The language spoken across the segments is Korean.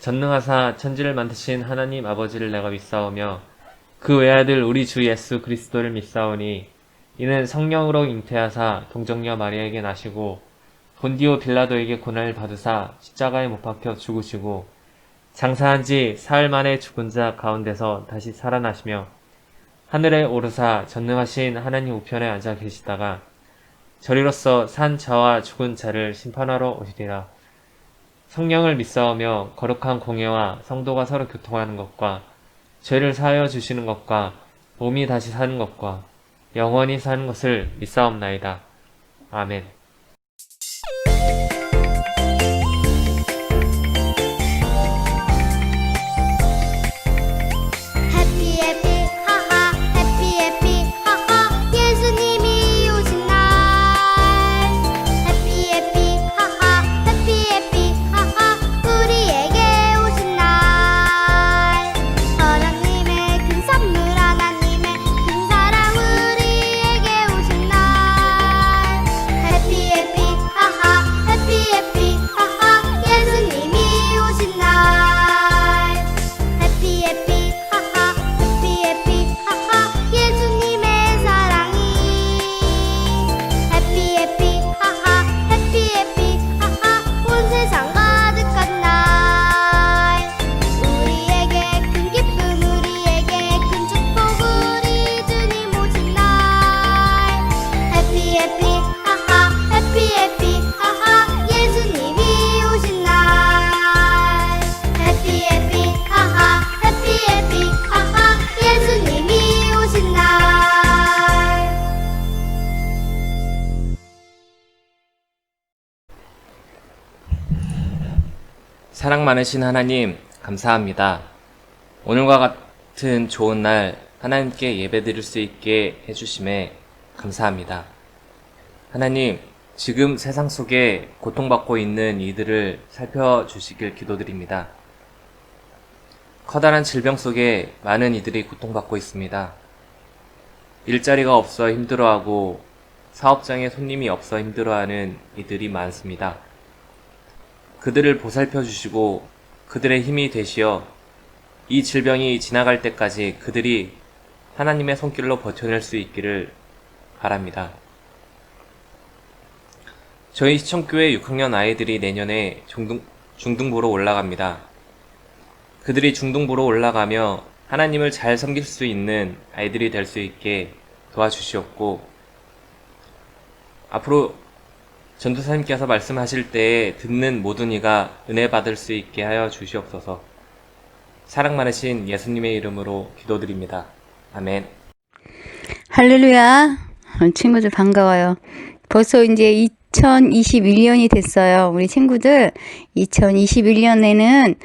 전능하사 천지를 만드신 하나님 아버지를 내가 믿사오며 그 외아들 우리 주 예수 그리스도를 믿사오니 이는 성령으로 잉태하사 동정녀 마리아에게 나시고 본디오 빌라도에게 고난을 받으사 십자가에 못 박혀 죽으시고 장사한 지 사흘 만에 죽은 자 가운데서 다시 살아나시며 하늘에 오르사 전능하신 하나님 우편에 앉아 계시다가 저리로서 산 자와 죽은 자를 심판하러 오시리라. 성령을 믿사오며 거룩한 공예와 성도가 서로 교통하는 것과 죄를 사하여 주시는 것과 몸이 다시 사는 것과 영원히 사는 것을 믿사옵나이다. 아멘. 해피 해피 하하 해피 해피 하하 예수님이 오신 날 해피 해피 하하 해피 해피 하하 우리에게 오신 날 하나님의 큰 선물 하나님의 큰 사랑 우리에게 오신 날 해피 해피 하하 해피 해피 하하 예수님이 오신 날 해피 해피 하하 해피 해피 하하 예수님의 사랑이 해피 해피 하하 해피 해피 하하 온 세상 가득한 날 우리에게 큰 기쁨 우리에게 큰 축복 우리 주님 오신 날 해피 해피 하하 해피 해피 하하 예수님이 오신 날 해피 해피 하하 해피 해피 하하 예수님이 오신 날 사랑 많으신 하나님, 감사합니다. 오늘과 같은 좋은 날 하나님께 예배드릴 수 있게 해주심에 감사합니다. 하나님, 지금 세상 속에 고통받고 있는 이들을 살펴주시길 기도드립니다. 커다란 질병 속에 많은 이들이 고통받고 있습니다. 일자리가 없어 힘들어하고 사업장에 손님이 없어 힘들어하는 이들이 많습니다. 그들을 보살펴 주시고 그들의 힘이 되시어 이 질병이 지나갈 때까지 그들이 하나님의 손길로 버텨낼 수 있기를 바랍니다. 저희 시청교회 6학년 아이들이 내년에 중등부로 올라갑니다. 그들이 중등부로 올라가며 하나님을 잘 섬길 수 있는 아이들이 될 수 있게 도와주시옵고 앞으로 전도사님께서 말씀하실 때에 듣는 모든 이가 은혜 받을 수 있게 하여 주시옵소서. 사랑 많으신 예수님의 이름으로 기도드립니다. 아멘. 할렐루야. 친구들 반가워요. 벌써 이제 2021년이 됐어요. 우리 친구들 2021년에는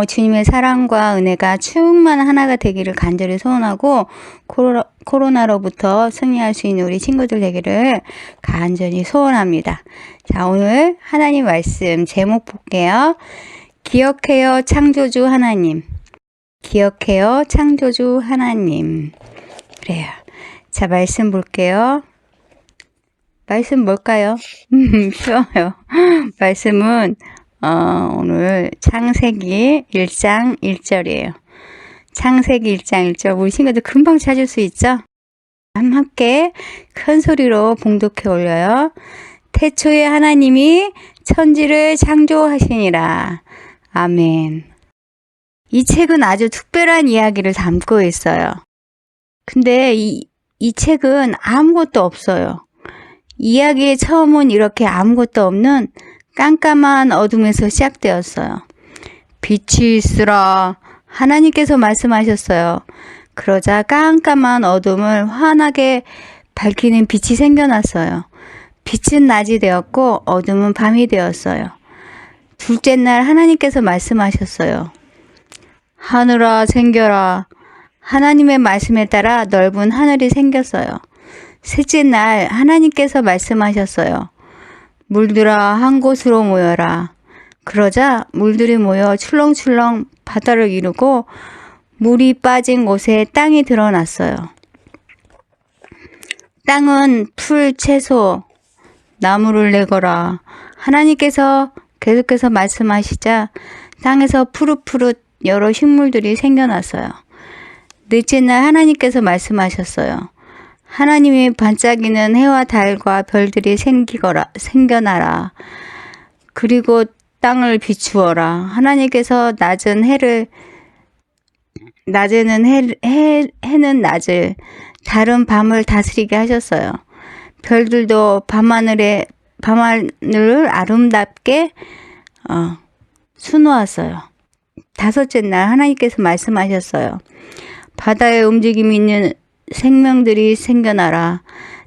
주님의 사랑과 은혜가 충만한 하나가 되기를 간절히 소원하고 코로나로부터 승리할 수 있는 우리 친구들 되기를 간절히 소원합니다. 자, 오늘 하나님 말씀 제목 볼게요. 기억해요 창조주 하나님. 기억해요 창조주 하나님. 그래요. 자, 말씀 볼게요. 말씀 뭘까요? 쉬워요. 말씀은 오늘 창세기 1장 1절이에요. 창세기 1장 1절. 우리 친구들 금방 찾을 수 있죠? 함께 큰 소리로 봉독해 올려요. 태초에 하나님이 천지를 창조하시니라. 아멘. 이 책은 아주 특별한 이야기를 담고 있어요. 근데 이 책은 아무것도 없어요. 이야기의 처음은 이렇게 아무것도 없는 깜깜한 어둠에서 시작되었어요. 빛이 있으라 하나님께서 말씀하셨어요. 그러자 깜깜한 어둠을 환하게 밝히는 빛이 생겨났어요. 빛은 낮이 되었고 어둠은 밤이 되었어요. 둘째 날 하나님께서 말씀하셨어요. 하늘아 생겨라. 하나님의 말씀에 따라 넓은 하늘이 생겼어요. 셋째 날 하나님께서 말씀하셨어요. 물들아 한 곳으로 모여라. 그러자 물들이 모여 출렁출렁 바다를 이루고 물이 빠진 곳에 땅이 드러났어요. 땅은 풀, 채소, 나무를 내거라. 하나님께서 계속해서 말씀하시자 땅에서 푸릇푸릇 여러 식물들이 생겨났어요. 넷째 날 하나님께서 말씀하셨어요. 하나님이 반짝이는 해와 달과 별들이 생겨나라. 그리고 땅을 비추어라. 하나님께서 해는 낮을, 달은 밤을 다스리게 하셨어요. 별들도 밤하늘을 아름답게 수놓았어요. 다섯째 날 하나님께서 말씀하셨어요. 바다에 움직임이 있는 생명들이 생겨나라.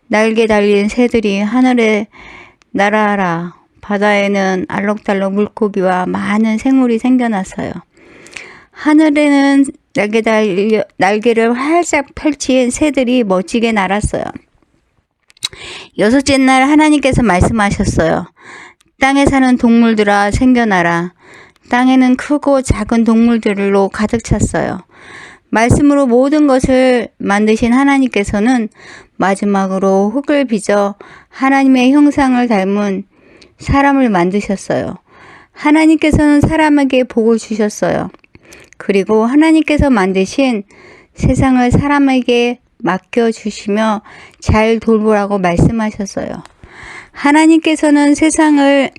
날개 달린 새들이 하늘에 날아라. 바다에는 알록달록 물고기와 많은 생물이 생겨났어요. 하늘에는 날개를 활짝 펼친 새들이 멋지게 날았어요. 여섯째 날 하나님께서 말씀하셨어요. 땅에 사는 동물들아 생겨나라. 땅에는 크고 작은 동물들로 가득 찼어요. 말씀으로 모든 것을 만드신 하나님께서는 마지막으로 흙을 빚어 하나님의 형상을 닮은 사람을 만드셨어요. 하나님께서는 사람에게 복을 주셨어요. 그리고 하나님께서 만드신 세상을 사람에게 맡겨주시며 잘 돌보라고 말씀하셨어요. 하나님께서는 세상을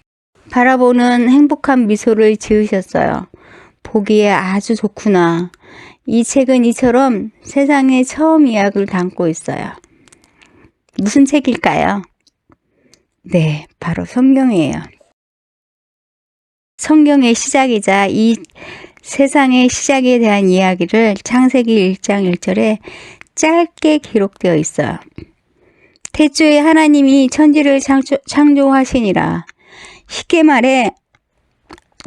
바라보는 행복한 미소를 지으셨어요. 보기에 아주 좋구나. 이 책은 이처럼 세상의 처음 이야기를 담고 있어요. 무슨 책일까요? 네, 바로 성경이에요. 성경의 시작이자 이 세상의 시작에 대한 이야기를 창세기 1장 1절에 짧게 기록되어 있어요. 태초에 하나님이 천지를 창조하시니라. 쉽게 말해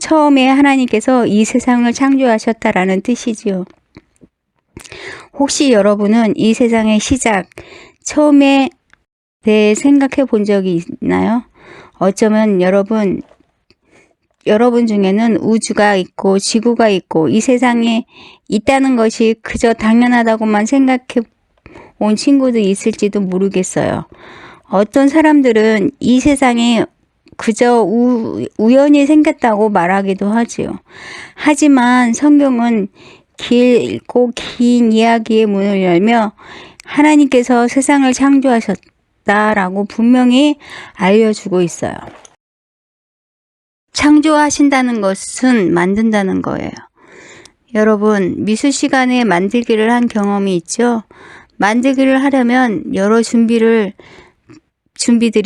처음에 하나님께서 이 세상을 창조하셨다라는 뜻이지요. 혹시 여러분은 이 세상의 시작, 처음에 대해 생각해 본 적이 있나요? 어쩌면 여러분 중에는 우주가 있고 지구가 있고 이 세상에 있다는 것이 그저 당연하다고만 생각해 온 친구도 있을지도 모르겠어요. 어떤 사람들은 이 세상에 그저 우연히 생겼다고 말하기도 하지요. 하지만 성경은 길고 긴 이야기의 문을 열며 하나님께서 세상을 창조하셨다라고 분명히 알려주고 있어요. 창조하신다는 것은 만든다는 거예요. 여러분, 미술 시간에 만들기를 한 경험이 있죠? 만들기를 하려면 여러 준비들이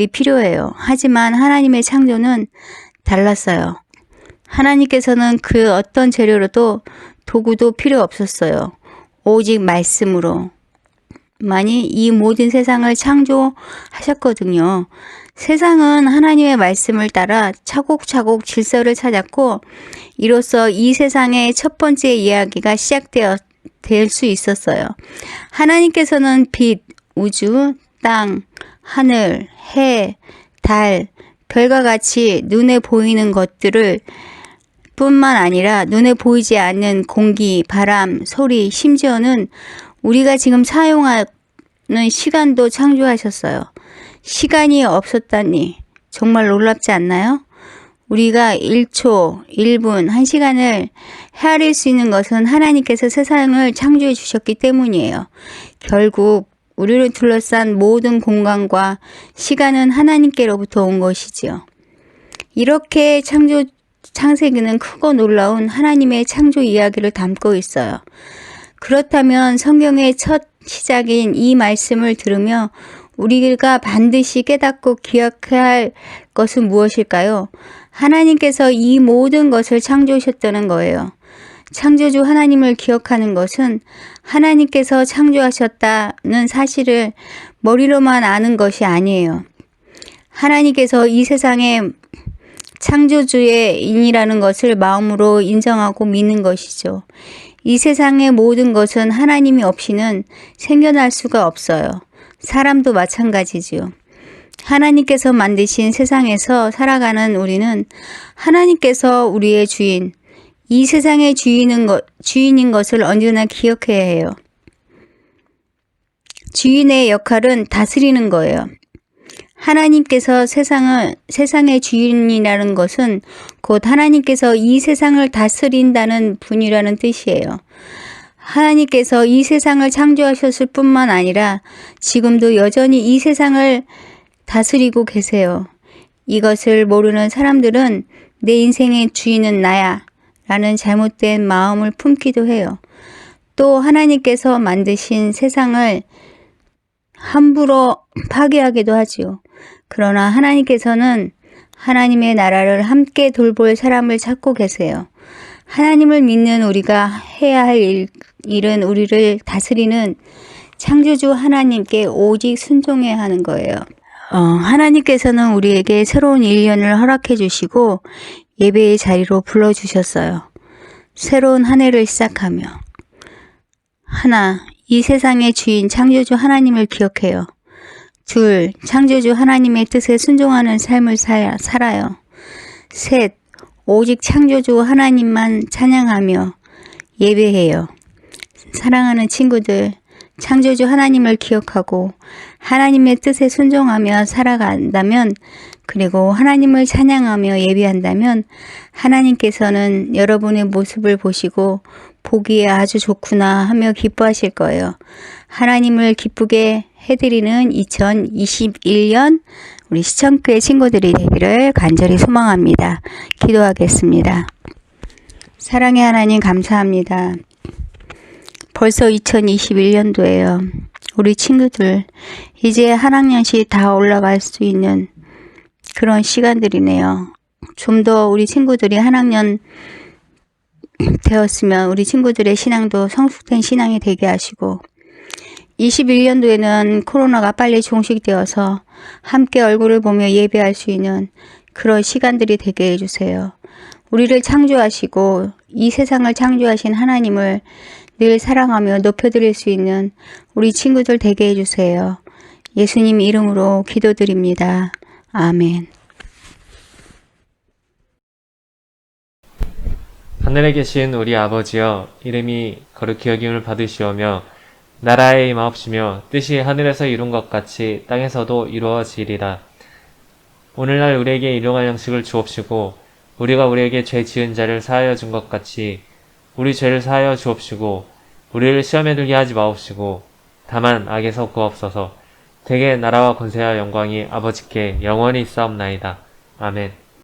필요해요. 하지만 하나님의 창조는 달랐어요. 하나님께서는 그 어떤 재료로도 도구도 필요 없었어요. 오직 말씀으로 만이 이 모든 세상을 창조하셨거든요. 세상은 하나님의 말씀을 따라 차곡차곡 질서를 찾았고 이로써 이 세상의 첫 번째 이야기가 될 수 있었어요. 하나님께서는 빛, 우주, 땅, 하늘, 해, 달, 별과 같이 눈에 보이는 것들을 뿐만 아니라 눈에 보이지 않는 공기, 바람, 소리, 심지어는 우리가 지금 사용하는 시간도 창조하셨어요. 시간이 없었다니 정말 놀랍지 않나요? 우리가 1초, 1분, 1시간을 헤아릴 수 있는 것은 하나님께서 세상을 창조해 주셨기 때문이에요. 결국 우리를 둘러싼 모든 공간과 시간은 하나님께로부터 온 것이지요. 이렇게 창세기는 크고 놀라운 하나님의 창조 이야기를 담고 있어요. 그렇다면 성경의 첫 시작인 이 말씀을 들으며 우리가 반드시 깨닫고 기억해야 할 것은 무엇일까요? 하나님께서 이 모든 것을 창조하셨다는 거예요. 창조주 하나님을 기억하는 것은 하나님께서 창조하셨다는 사실을 머리로만 아는 것이 아니에요. 하나님께서 이 세상의 창조주의 인이라는 것을 마음으로 인정하고 믿는 것이죠. 이 세상의 모든 것은 하나님이 없이는 생겨날 수가 없어요. 사람도 마찬가지지요. 하나님께서 만드신 세상에서 살아가는 우리는 하나님께서 우리의 주인, 이 세상의 주인인 것을 언제나 기억해야 해요. 주인의 역할은 다스리는 거예요. 하나님께서 세상의 주인이라는 것은 곧 하나님께서 이 세상을 다스린다는 분이라는 뜻이에요. 하나님께서 이 세상을 창조하셨을 뿐만 아니라 지금도 여전히 이 세상을 다스리고 계세요. 이것을 모르는 사람들은 내 인생의 주인은 나야 라는 잘못된 마음을 품기도 해요. 또 하나님께서 만드신 세상을 함부로 파괴하기도 하지요. 그러나 하나님께서는 하나님의 나라를 함께 돌볼 사람을 찾고 계세요. 하나님을 믿는 우리가 해야 할 일은 우리를 다스리는 창조주 하나님께 오직 순종해야 하는 거예요. 하나님께서는 우리에게 새로운 1년을 허락해 주시고 예배의 자리로 불러주셨어요. 새로운 한 해를 시작하며 하나, 이 세상의 주인 창조주 하나님을 기억해요. 둘, 창조주 하나님의 뜻에 순종하는 삶을 살아요. 셋, 오직 창조주 하나님만 찬양하며 예배해요. 사랑하는 친구들, 창조주 하나님을 기억하고 하나님의 뜻에 순종하며 살아간다면, 그리고 하나님을 찬양하며 예배한다면 하나님께서는 여러분의 모습을 보시고 보기에 아주 좋구나 하며 기뻐하실 거예요. 하나님을 기쁘게 해드리는 2021년 우리 시청교회 친구들이 되기를 간절히 소망합니다. 기도하겠습니다. 사랑의 하나님 감사합니다. 벌써 2021년도예요. 우리 친구들 이제 한 학년씩 다 올라갈 수 있는 그런 시간들이네요. 좀 더 우리 친구들이 한 학년 되었으면 우리 친구들의 신앙도 성숙된 신앙이 되게 하시고, 21년도에는 코로나가 빨리 종식되어서 함께 얼굴을 보며 예배할 수 있는 그런 시간들이 되게 해주세요. 우리를 창조하시고 이 세상을 창조하신 하나님을 늘 사랑하며 높여드릴 수 있는 우리 친구들 되게 해주세요. 예수님 이름으로 기도드립니다. 아멘. 하늘에 계신 우리 아버지여, 이름이 거룩히 여김을 받으시오며 나라에 임하옵시며 뜻이 하늘에서 이룬 것 같이 땅에서도 이루어지리라. 오늘날 우리에게 일용할 양식을 주옵시고 우리가 우리에게 죄 지은 자를 사하여 준 것 같이 우리 죄를 사하여 주옵시고 우리를 시험에 들게 하지 마옵시고 다만 악에서 구하옵소서. 대개 나라와 권세와 영광이 아버지께 영원히 있사옵나이다. 아멘.